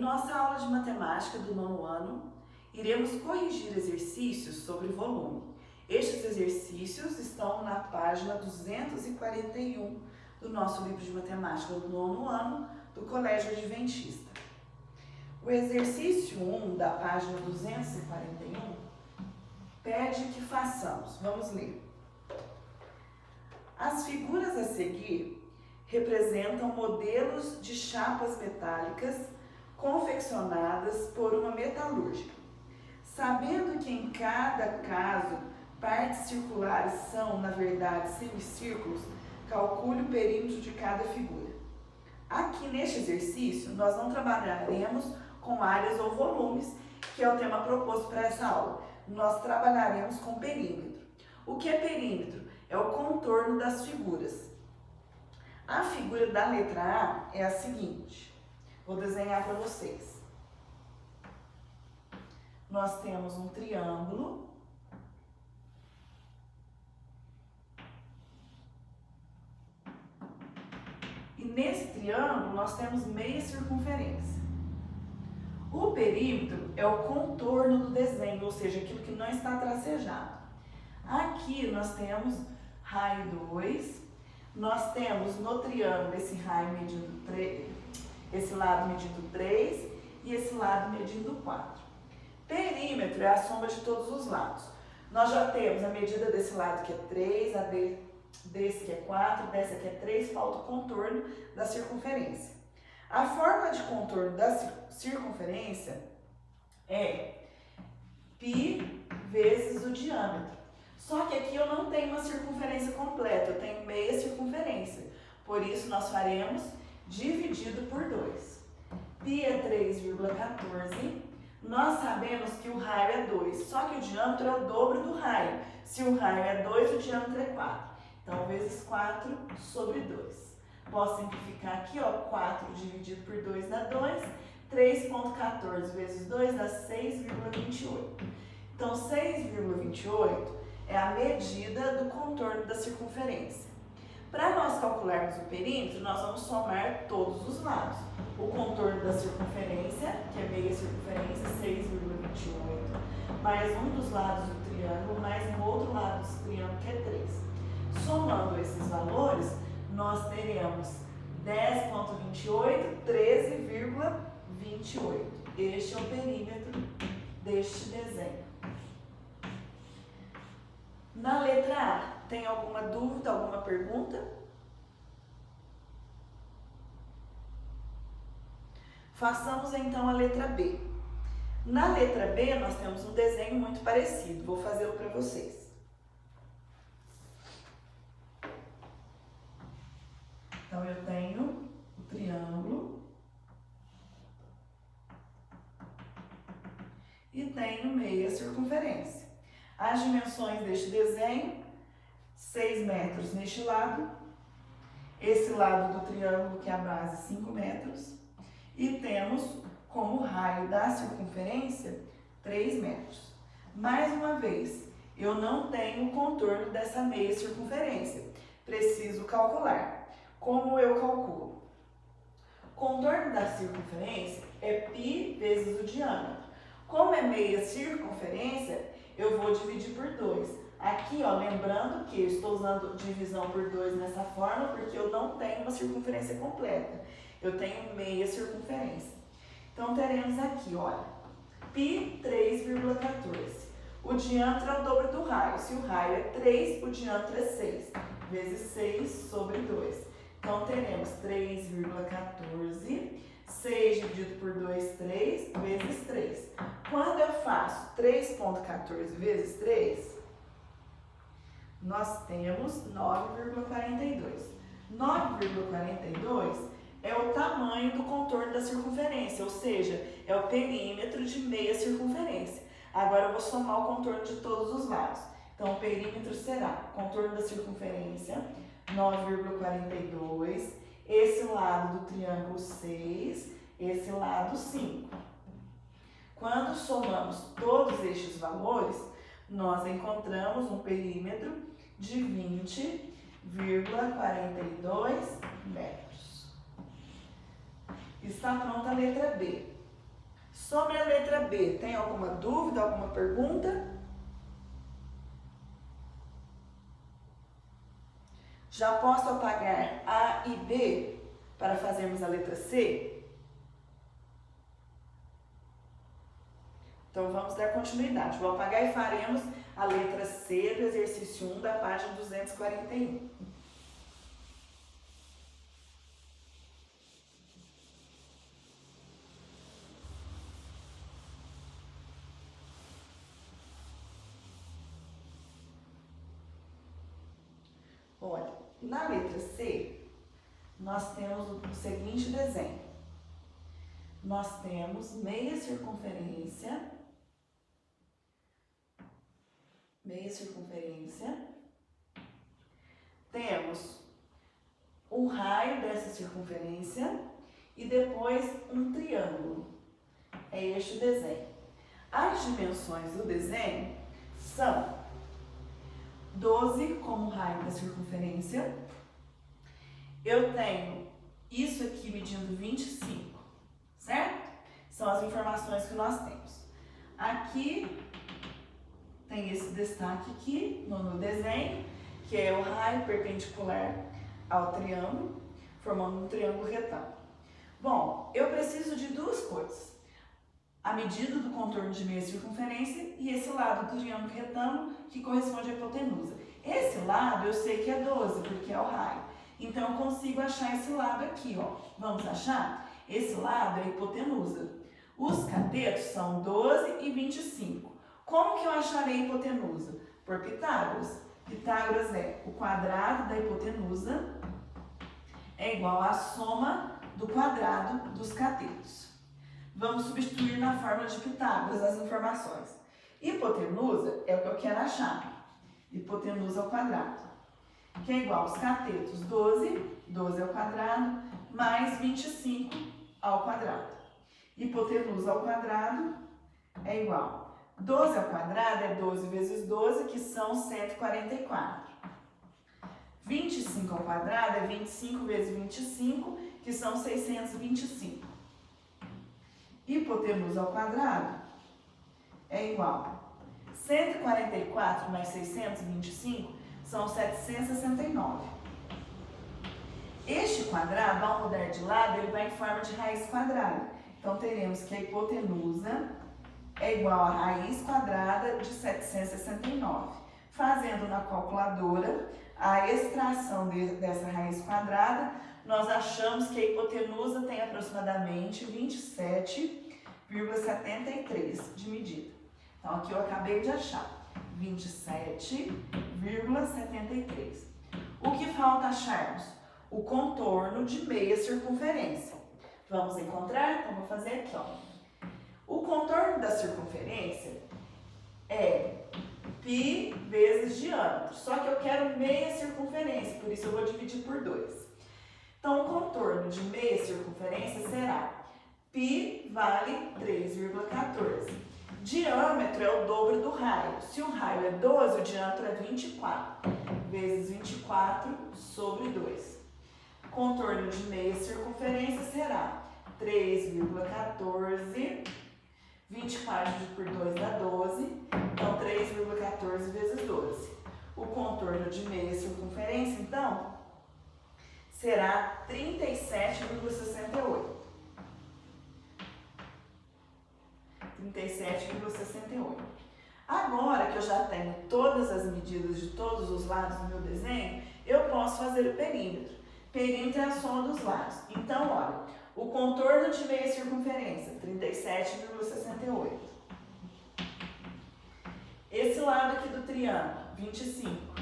nossa aula de matemática do nono ano, iremos corrigir exercícios sobre volume. Estes exercícios estão na página 241 do nosso livro de matemática do nono ano do Colégio Adventista. O exercício 1 da página 241 pede que façamos. Vamos ler. As figuras a seguir representam modelos de chapas metálicas confeccionadas por uma metalúrgica. Sabendo que em cada caso partes circulares são, na verdade, semicírculos, calcule o perímetro de cada figura. Aqui neste exercício, nós não trabalharemos com áreas ou volumes, que é o tema proposto para essa aula. Nós trabalharemos com perímetro. O que é perímetro? É o contorno das figuras. A figura da letra A é a seguinte. Vou desenhar para vocês. Nós temos um triângulo. E nesse triângulo nós temos meia circunferência. O perímetro é o contorno do desenho, ou seja, aquilo que não está tracejado. Aqui nós temos raio 2, nós temos no triângulo esse raio medindo 3, esse lado medindo 3 e esse lado medindo 4. Perímetro é a soma de todos os lados. Nós já temos a medida desse lado que é 3, a desse que é 4, dessa que é 3, falta o contorno da circunferência. A fórmula de contorno da circunferência é π vezes o diâmetro. Só que aqui eu não tenho uma circunferência completa, eu tenho meia circunferência. Por isso, nós faremos dividido por 2. Π é 3,14. Nós sabemos que o raio é 2, só que o diâmetro é o dobro do raio. Se o raio é 2, o diâmetro é 4. Então, vezes 4 sobre 2. Posso simplificar aqui, ó, 4 dividido por 2 dá 2. 3,14 vezes 2 dá 6,28. Então, 6,28 é a medida do contorno da circunferência. Para nós calcularmos o perímetro, nós vamos somar todos os lados. O contorno da circunferência, que é meia circunferência, 6,28, mais um dos lados do triângulo, mais um outro lado do triângulo, que é 3. Somando esses valores, nós teremos 10,28, 13,28. Este é o perímetro deste desenho. Na letra A, tem alguma dúvida, alguma pergunta? Façamos então a letra B. Na letra B, nós temos um desenho muito parecido. Vou fazê-lo para vocês. Então, eu tenho o triângulo e tenho meia circunferência. As dimensões deste desenho, 6 metros neste lado, esse lado do triângulo, que é a base, 5 metros, e temos como raio da circunferência 3 metros. Mais uma vez, eu não tenho o contorno dessa meia circunferência, preciso calcular. Como eu calculo? O contorno da circunferência é π vezes o diâmetro. Como é meia circunferência, eu vou dividir por 2. Aqui, ó, lembrando que eu estou usando divisão por 2 nessa forma, porque eu não tenho uma circunferência completa. Eu tenho meia circunferência. Então, teremos aqui, olha, π 3,14. O diâmetro é o dobro do raio. Se o raio é 3, o diâmetro é 6. Vezes 6 sobre 2. Então, teremos 3,14, 6 dividido por 2, 3, vezes 3. Quando eu faço 3,14 vezes 3, nós temos 9,42. 9,42 é o tamanho do contorno da circunferência, ou seja, é o perímetro de meia circunferência. Agora eu vou somar o contorno de todos os lados. Então, o perímetro será contorno da circunferência, 9,42, esse lado do triângulo 6, esse lado 5. Quando somamos todos estes valores, nós encontramos um perímetro de 20,42 metros. Está pronta a letra B. Sobre a letra B, tem alguma dúvida, alguma pergunta? Já posso apagar A e B para fazermos a letra C? Então vamos dar continuidade. Vou apagar e faremos a letra C do exercício 1 da página 241. Olha, na letra C, nós temos o seguinte desenho. Nós temos meia circunferência, temos o raio dessa circunferência e depois um triângulo. É este o desenho. As dimensões do desenho são 12 como raio da circunferência. Eu tenho isso aqui medindo 25, certo? São as informações que nós temos. Aqui tem esse destaque aqui no desenho, que é o raio perpendicular ao triângulo, formando um triângulo retângulo. Bom, eu preciso de duas coisas. A medida do contorno de meia circunferência e esse lado do triângulo retângulo, que corresponde à hipotenusa. Esse lado eu sei que é 12, porque é o raio. Então eu consigo achar esse lado aqui, ó. Vamos achar? Esse lado é a hipotenusa. Os catetos são 12 e 25. Como que eu acharei a hipotenusa? Por Pitágoras. Pitágoras é o quadrado da hipotenusa é igual à soma do quadrado dos catetos. Vamos substituir na fórmula de Pitágoras as informações. Hipotenusa é o que eu quero achar. Hipotenusa ao quadrado. Que é igual aos catetos 12, 12 ao quadrado, mais 25 ao quadrado. Hipotenusa ao quadrado é igual. 12 ao quadrado é 12 vezes 12, que são 144. 25 ao quadrado é 25 vezes 25, que são 625. Hipotenusa ao quadrado é igual. 144 mais 625 são 769. Este quadrado, ao mudar de lado, ele vai em forma de raiz quadrada. Então, teremos que a hipotenusa é igual a raiz quadrada de 769. Fazendo na calculadora a extração dessa raiz quadrada, nós achamos que a hipotenusa tem aproximadamente 27,73 de medida. Então, aqui eu acabei de achar 27,73. O que falta acharmos? O contorno de meia circunferência. Vamos encontrar? Então, vou fazer aqui, ó. O contorno da circunferência é π vezes diâmetro. Só que eu quero meia circunferência, por isso eu vou dividir por 2. Então, o contorno de meia circunferência será π vale 3,14. Diâmetro é o dobro do raio. Se o raio é 12, o diâmetro é 24. Vezes 24 sobre 2. Contorno de meia circunferência será 3,14. 24 dividido por 2 dá 12. Então, 3,14 vezes 12. O contorno de meia circunferência, então, será 37,68. 37,68. Agora que eu já tenho todas as medidas de todos os lados do meu desenho, eu posso fazer o perímetro. Perímetro é a soma dos lados. Então, olha, o contorno de meia circunferência, 37,68. Esse lado aqui do triângulo, 25.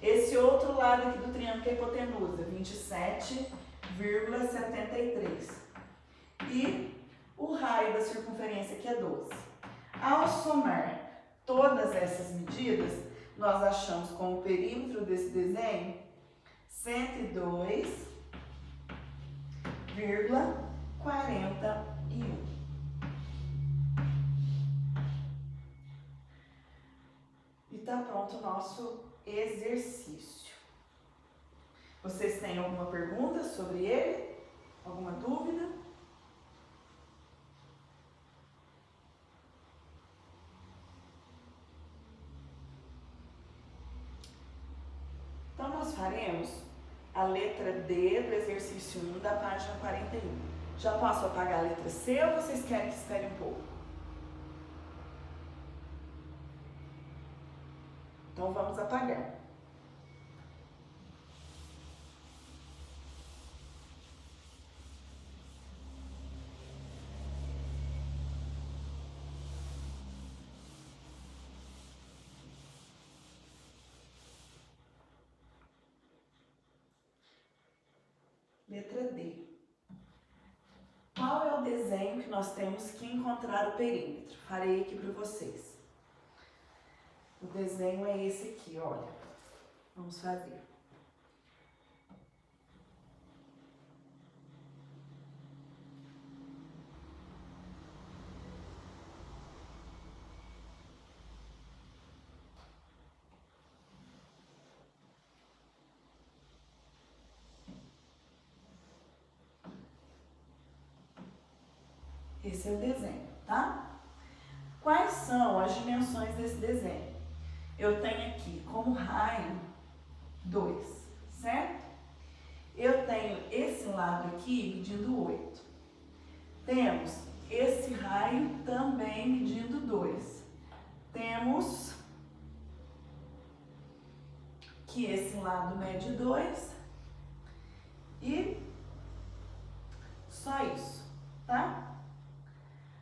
Esse outro lado aqui do triângulo, que é a hipotenusa, 27,73. E o raio da circunferência, que é 12. Ao somar todas essas medidas, nós achamos como perímetro desse desenho 102,41. E está pronto o nosso exercício. Vocês têm alguma pergunta sobre ele? Alguma dúvida? a letra D do exercício 1 da página 41. Já posso apagar a letra C ou vocês querem que espere um pouco? Então vamos apagar. Letra D. Qual é o desenho que nós temos que encontrar o perímetro? Farei aqui para vocês. O desenho é esse aqui, olha. Vamos fazer. Esse é o desenho, tá? Quais são as dimensões desse desenho? Eu tenho aqui como raio 2, certo? Eu tenho esse lado aqui medindo 8. Temos esse raio também medindo 2. Temos que esse lado mede 2 e só isso, tá?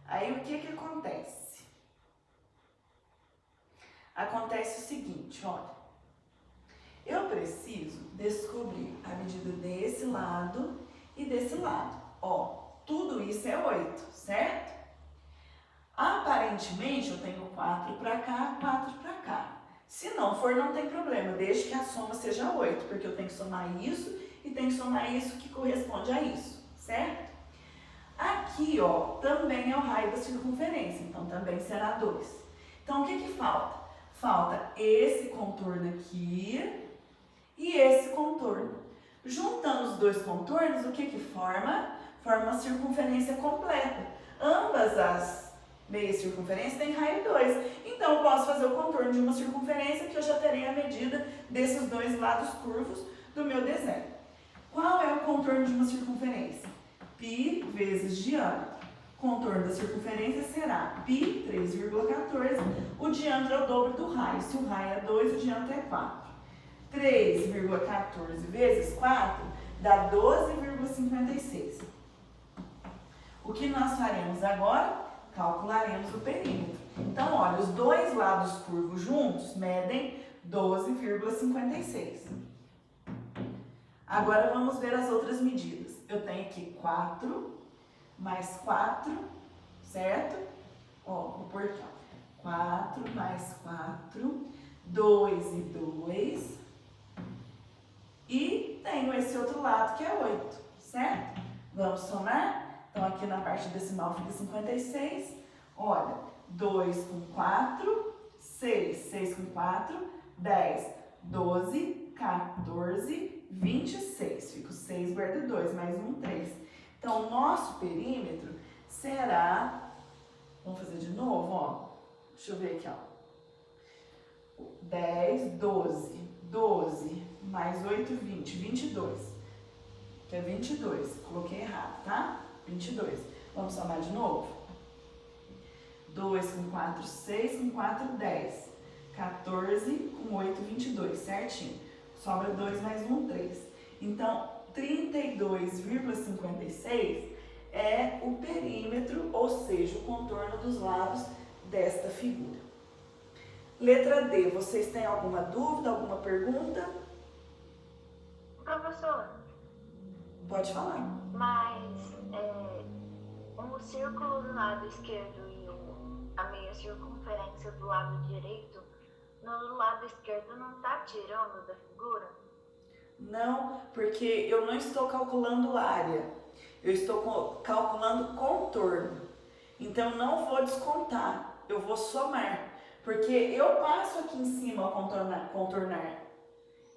Aí o que acontece? Acontece o seguinte, olha. Eu preciso descobrir a medida desse lado e desse lado. Ó, tudo isso é 8, certo? Aparentemente eu tenho 4 para cá, 4 para cá. Se não for, não tem problema, desde que a soma seja 8, porque eu tenho que somar isso e tenho que somar isso que corresponde a isso, certo? Aqui, ó, também é o raio da circunferência, então também será 2. Então, o que falta? Falta esse contorno aqui e esse contorno. Juntando os dois contornos, o que forma? Forma uma circunferência completa. Ambas as meias circunferências têm raio 2. Então, eu posso fazer o contorno de uma circunferência que eu já terei a medida desses dois lados curvos do meu desenho. Qual é o contorno de uma circunferência? Π vezes diâmetro. O contorno da circunferência será π, 3,14. O diâmetro é o dobro do raio. Se o raio é 2, o diâmetro é 4. 3,14 vezes 4 dá 12,56. O que nós faremos agora? Calcularemos o perímetro. Então, olha, os dois lados curvos juntos medem 12,56. Agora vamos ver as outras medidas. Eu tenho aqui 4 mais 4, certo? Ó, vou pôr aqui, ó. 4 mais 4, 2 e 2. E tenho esse outro lado que é 8, certo? Vamos somar? Então, aqui na parte decimal fica 56. Olha, 2 com 4, 6, 6 com 4, 10, 12, 14, 26. Fica o 6, guarda 2, mais 1, 3. Então, o nosso perímetro será... Vamos fazer de novo, ó. Deixa eu ver aqui, ó. 10, 12, 12, mais 8, 20, 22. Que é 22. Coloquei errado, tá? 22. Vamos somar de novo? 2 com 4, 6 com 4, 10. 14 com 8, 22, certinho. Sobra 2 mais 1, 3. Então, 32,56 é o perímetro, ou seja, o contorno dos lados desta figura. Letra D, vocês têm alguma dúvida, alguma pergunta? Professor, pode falar. Mas um círculo do lado esquerdo e a meia circunferência do lado direito, no lado esquerdo não está tirando da figura? Não, porque eu não estou calculando área, eu estou calculando contorno. Então, eu não vou descontar, eu vou somar. Porque eu passo aqui em cima a contornar.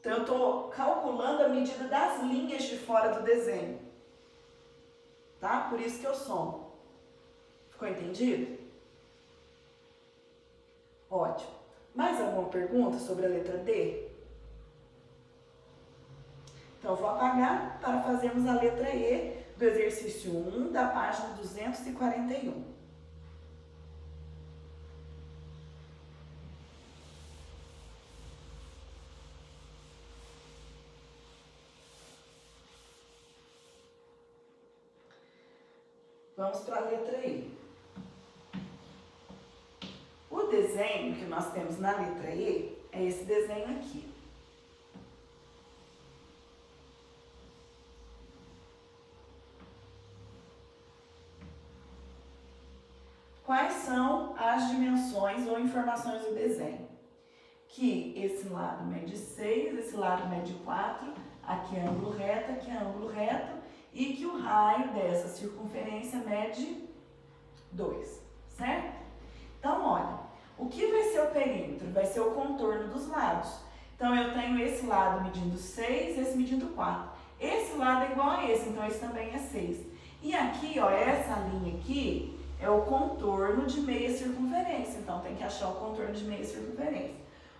Então, eu estou calculando a medida das linhas de fora do desenho. Tá? Por isso que eu somo. Ficou entendido? Ótimo. Mais alguma pergunta sobre a letra D? Então, eu vou apagar para fazermos a letra E do exercício 1 da página 241. Vamos para a letra E. O desenho que nós temos na letra E é esse desenho aqui. Quais são as dimensões ou informações do desenho? Que esse lado mede 6, esse lado mede 4, aqui é ângulo reto, aqui é ângulo reto, e que o raio dessa circunferência mede 2, certo? Então, olha, o que vai ser o perímetro? Vai ser o contorno dos lados. Então, eu tenho esse lado medindo 6, esse medindo 4. Esse lado é igual a esse, então esse também é 6. E aqui, ó, essa linha aqui é o contorno de meia circunferência. Então, tem que achar o contorno de meia circunferência.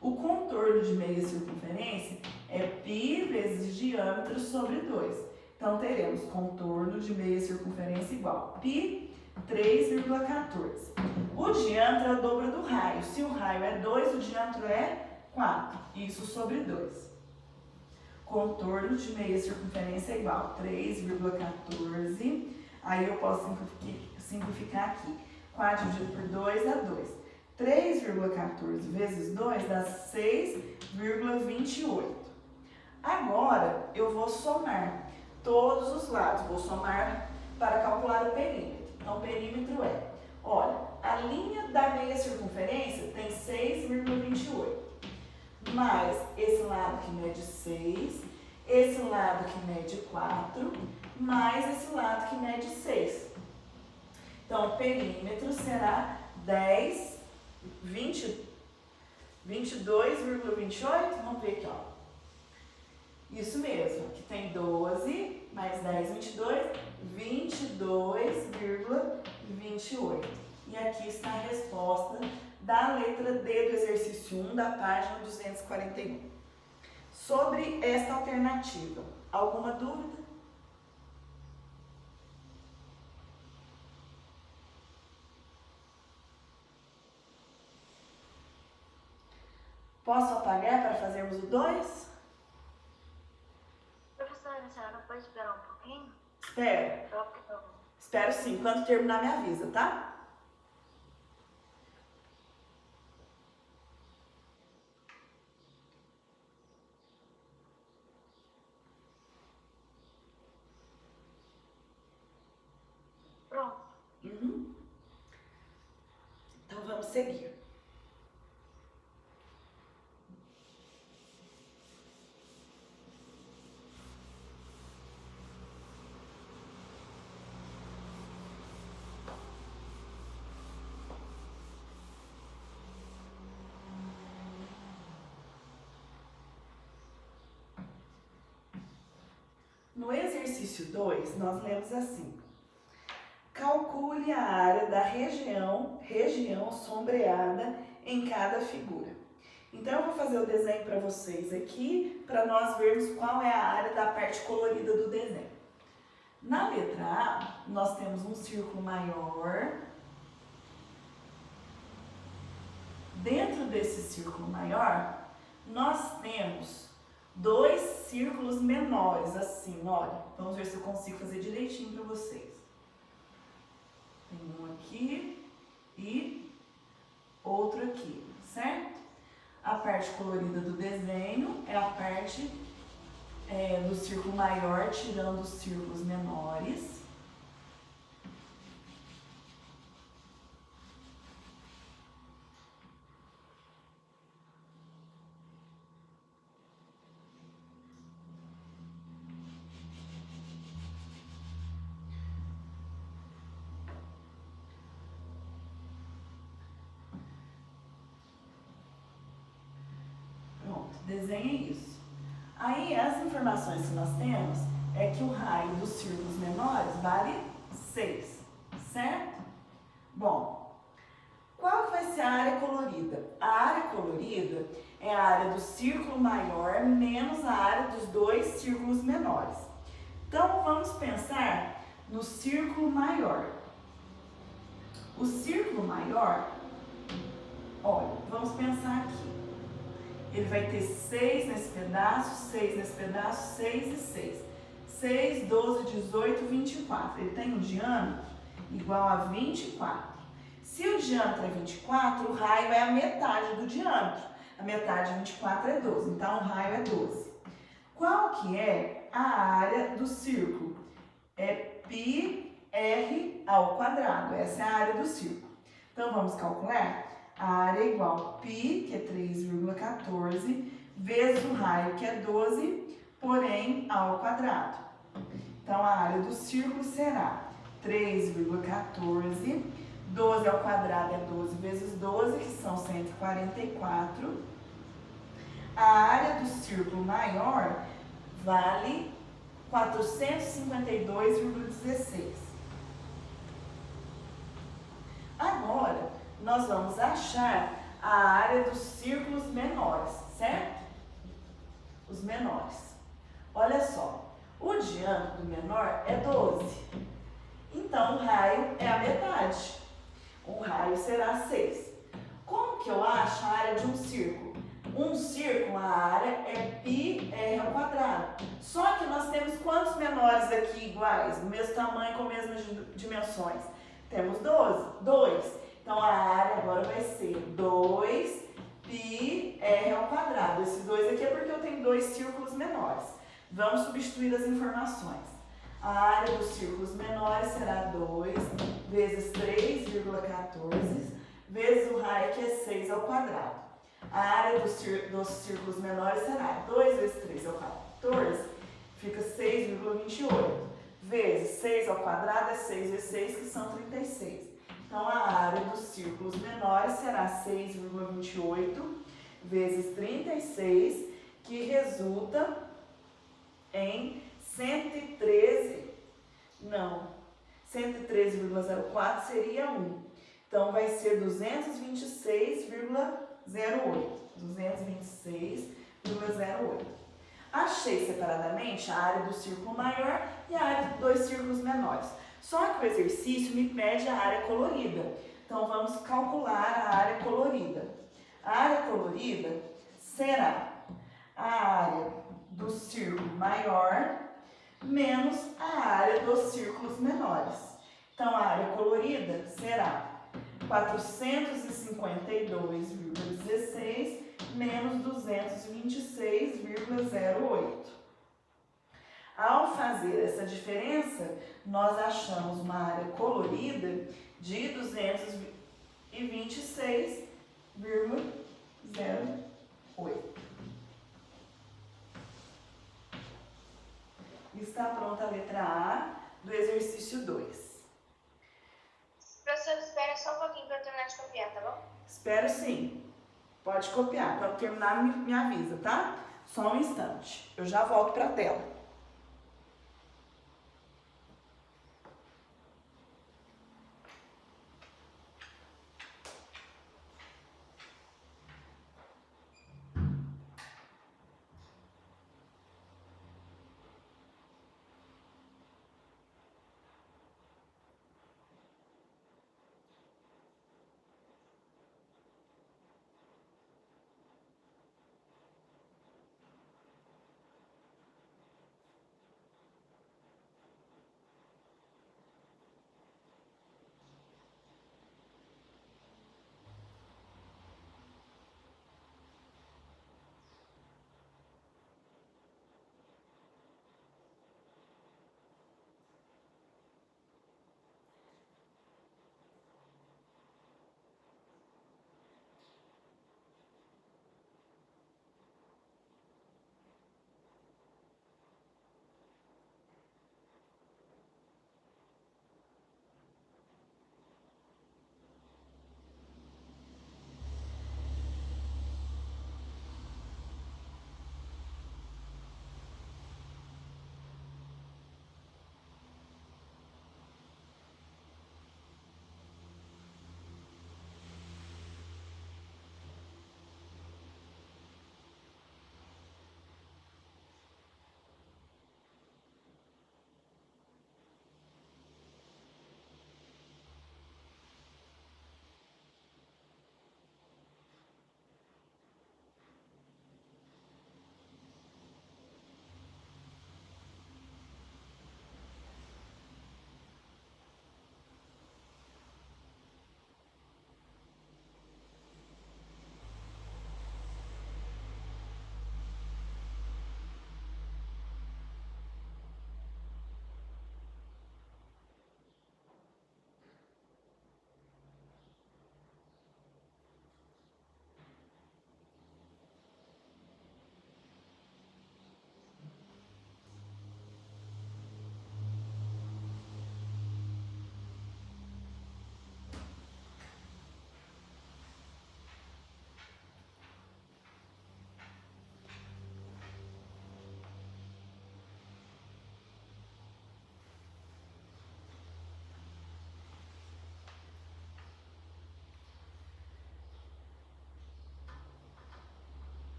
O contorno de meia circunferência é π vezes diâmetro sobre 2. Então, teremos contorno de meia circunferência igual π 3,14. O diâmetro é o dobro do raio. Se o raio é 2, o diâmetro é 4. Isso sobre 2. Contorno de meia circunferência é igual a 3,14. Aí eu posso simplificar aqui. 4 dividido por 2 dá 2. 3,14 vezes 2 dá 6,28. Agora, eu vou somar todos os lados. Vou somar para calcular o perímetro. Então, o perímetro é, olha, a linha da meia circunferência tem 6,28. Mais esse lado que mede 6, esse lado que mede 4, mais esse lado que mede 6. Então, o perímetro será 22,28. Vamos ver aqui, ó. Isso mesmo, aqui tem 12, mais 10, 22, 22,28. E aqui está a resposta da letra D do exercício 1 da página 241. Sobre esta alternativa, alguma dúvida? Posso apagar para fazermos o 2? Professora, a senhora não pode esperar um pouquinho? Espero. Espero sim. Quando terminar, me avisa, tá? Pronto. Uhum. Então, vamos seguir. No exercício 2, nós lemos assim: calcule a área da região sombreada em cada figura. Então, eu vou fazer o desenho para vocês aqui, para nós vermos qual é a área da parte colorida do desenho. Na letra A, nós temos um círculo maior. Dentro desse círculo maior, nós temos 2 círculos menores, assim, olha. Vamos ver se eu consigo fazer direitinho para vocês. Tem um aqui e outro aqui, certo? A parte colorida do desenho é a parte do círculo maior, tirando os círculos menores. Desenhe isso. Aí, as informações que nós temos é que o raio dos círculos menores vale 6, certo? Bom, qual que vai ser a área colorida? A área colorida é a área do círculo maior menos a área dos dois círculos menores. Então, vamos pensar no círculo maior. O círculo maior, olha, vamos pensar aqui. Ele vai ter 6 nesse pedaço, 6 nesse pedaço, 6 e 6. 6, 12, 18, 24. Ele tem um diâmetro igual a 24. Se o diâmetro é 24, o raio é a metade do diâmetro. A metade de 24 é 12, então o raio é 12. Qual que é a área do círculo? É πr ao quadrado. Essa é a área do círculo. Então, vamos calcular? A área é igual a π, que é 3,14, vezes o raio, que é 12, porém ao quadrado. Então, a área do círculo será 3,14, 12 ao quadrado é 12 vezes 12, que são 144. A área do círculo maior vale 452,16. Agora, nós vamos achar a área dos círculos menores, certo? Os menores. Olha só, o diâmetro do menor é 12. Então, o raio é a metade. O raio será 6. Como que eu acho a área de um círculo? Um círculo, a área é πr ao quadrado. Só que nós temos quantos menores aqui iguais? Do mesmo tamanho, com as mesmas dimensões? Temos 12. 2. Então, a área agora vai ser 2 πr ao quadrado. Esse 2 aqui é porque eu tenho dois círculos menores. Vamos substituir as informações. A área dos círculos menores será 2 vezes 3,14 vezes o raio, que é 6 ao quadrado. A área dos círculos menores será 2 vezes 3 ao 14, fica 6,28. Vezes 6 ao quadrado é 6 vezes 6, que são 36. Então, a área dos círculos menores será 6,28 vezes 36, que resulta em 113,04 seria 1. Então, vai ser 226,08. 226,08. Achei separadamente a área do círculo maior e a área dos dois círculos menores. Só que o exercício me pede a área colorida. Então, vamos calcular a área colorida. A área colorida será a área do círculo maior menos a área dos círculos menores. Então, a área colorida será 452,16 menos 226,08. Ao fazer essa diferença, nós achamos uma área colorida de 226,08. Está pronta a letra A do exercício 2. Professor, espera só um pouquinho para eu terminar de copiar, tá bom? Espero sim. Pode copiar. Quando terminar, me avisa, tá? Só um instante. Eu já volto para a tela.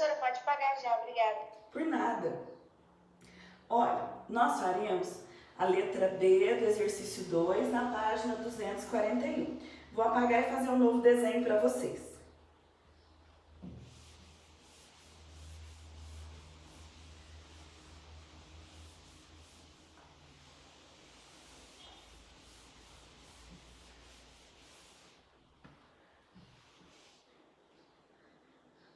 Professora, pode pagar já, obrigada. Por nada. Olha, nós faremos a letra B do exercício 2 na página 241. Vou apagar e fazer um novo desenho para vocês.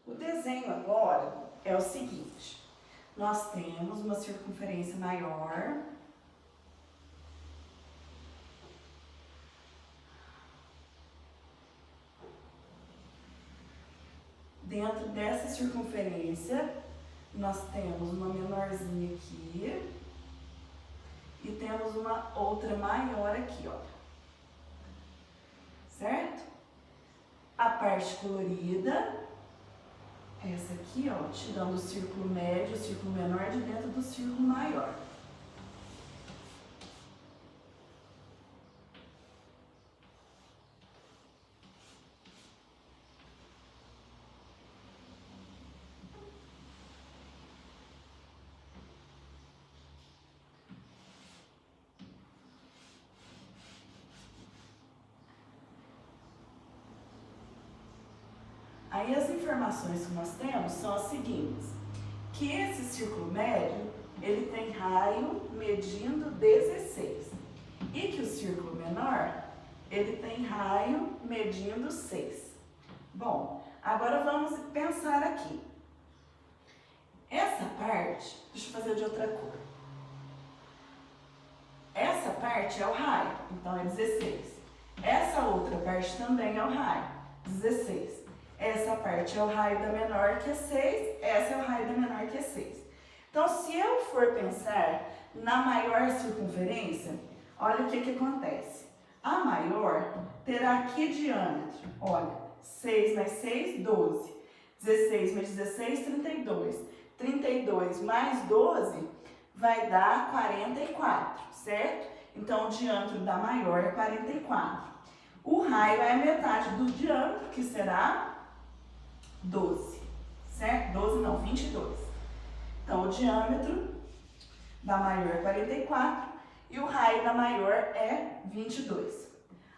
O desenho agora é o seguinte: nós temos uma circunferência maior. Dentro dessa circunferência, nós temos uma menorzinha aqui e temos uma outra maior aqui, ó. Certo? A parte colorida, essa aqui, ó, tirando o círculo médio, o círculo menor de dentro do círculo maior. Aí as informações que nós temos são as seguintes: que esse círculo médio, ele tem raio medindo 16 e que o círculo menor, ele tem raio medindo 6. Bom, agora vamos pensar aqui. Essa parte, deixa eu fazer de outra cor. Essa parte é o raio, então é 16. Essa outra parte também é o raio, 16. Essa parte é o raio da menor, que é 6. Essa é o raio da menor, que é 6. Então, se eu for pensar na maior circunferência, olha o que acontece. A maior terá aqui diâmetro. Olha, 6 mais 6, 12. 16 mais 16, 32. 32 mais 12 vai dar 44, certo? Então, o diâmetro da maior é 44. O raio é a metade do diâmetro, que será 12, certo? 12 não, 22. Então, o diâmetro da maior é 44 e o raio da maior é 22.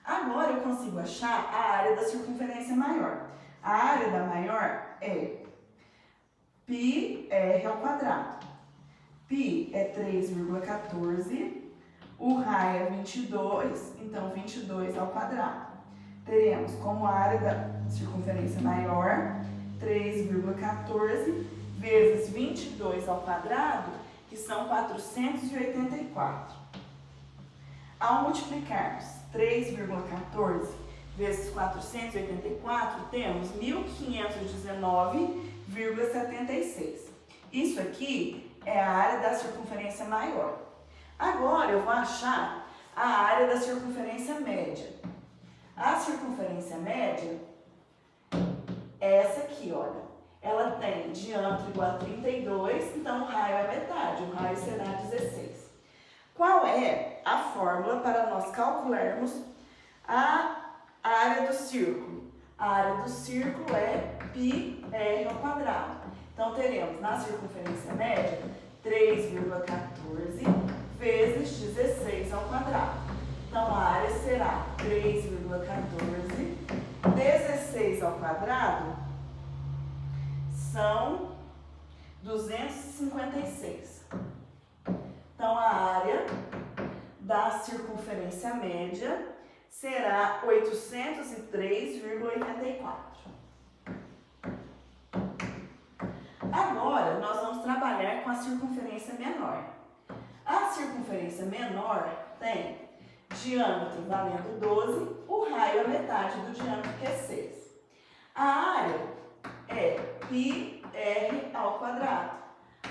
Agora, eu consigo achar a área da circunferência maior. A área da maior é πr ao quadrado. Π é 3,14, o raio é 22, então 22 ao quadrado. Teremos como área da circunferência maior 3,14 vezes 22 ao quadrado, que são 484. Ao multiplicarmos 3,14 vezes 484, temos 1519,76. Isso aqui é a área da circunferência maior. Agora eu vou achar a área da circunferência média. A circunferência média é essa aqui, olha. Ela tem diâmetro igual a 32, então o raio é metade, o raio será 16. Qual é a fórmula para nós calcularmos a área do círculo? A área do círculo é πr ao quadrado. Então, teremos na circunferência média 3,14 vezes 16 ao quadrado. Então, a área será 3,14, 16 ao quadrado são 256. Então, a área da circunferência média será 803,84. Agora, nós vamos trabalhar com a circunferência menor. A circunferência menor tem diâmetro valendo 12, o raio é metade do diâmetro, que é 6. A área é πr ao quadrado.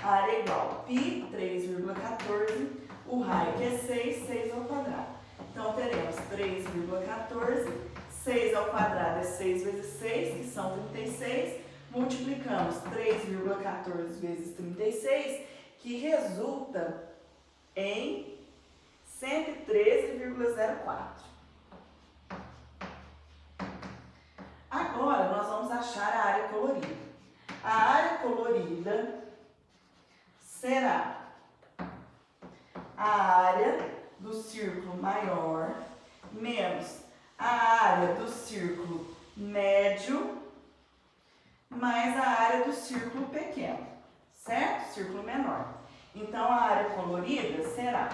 A área é igual a π, 3,14, o raio que é 6, 6 ao quadrado. Então, teremos 3,14, 6 ao quadrado é 6 vezes 6, que são 36. Multiplicamos 3,14 vezes 36, que resulta em 113,04. Agora, nós vamos achar a área colorida. A área colorida será a área do círculo maior menos a área do círculo médio mais a área do círculo pequeno, certo? Círculo menor. Então, a área colorida será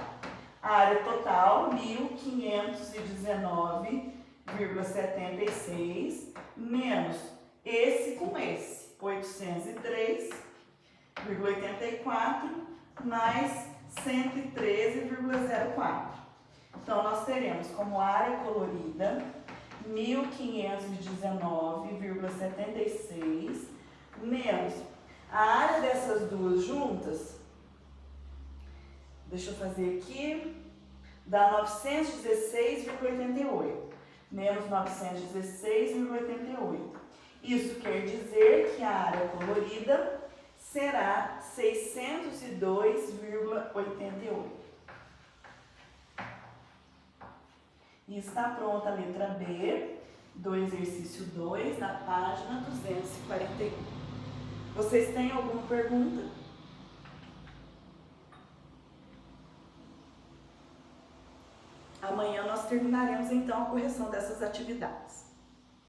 a área total, 1.519,76, menos esse com esse, 803,84, mais 113,04. Então, nós teremos como área colorida 1.519,76 menos a área dessas duas juntas, deixa eu fazer aqui, dá 916,88, menos 916,88. Isso quer dizer que a área colorida será 602,88. E está pronta a letra B do exercício 2, na página 241. Vocês têm alguma pergunta? Amanhã nós terminaremos então a correção dessas atividades.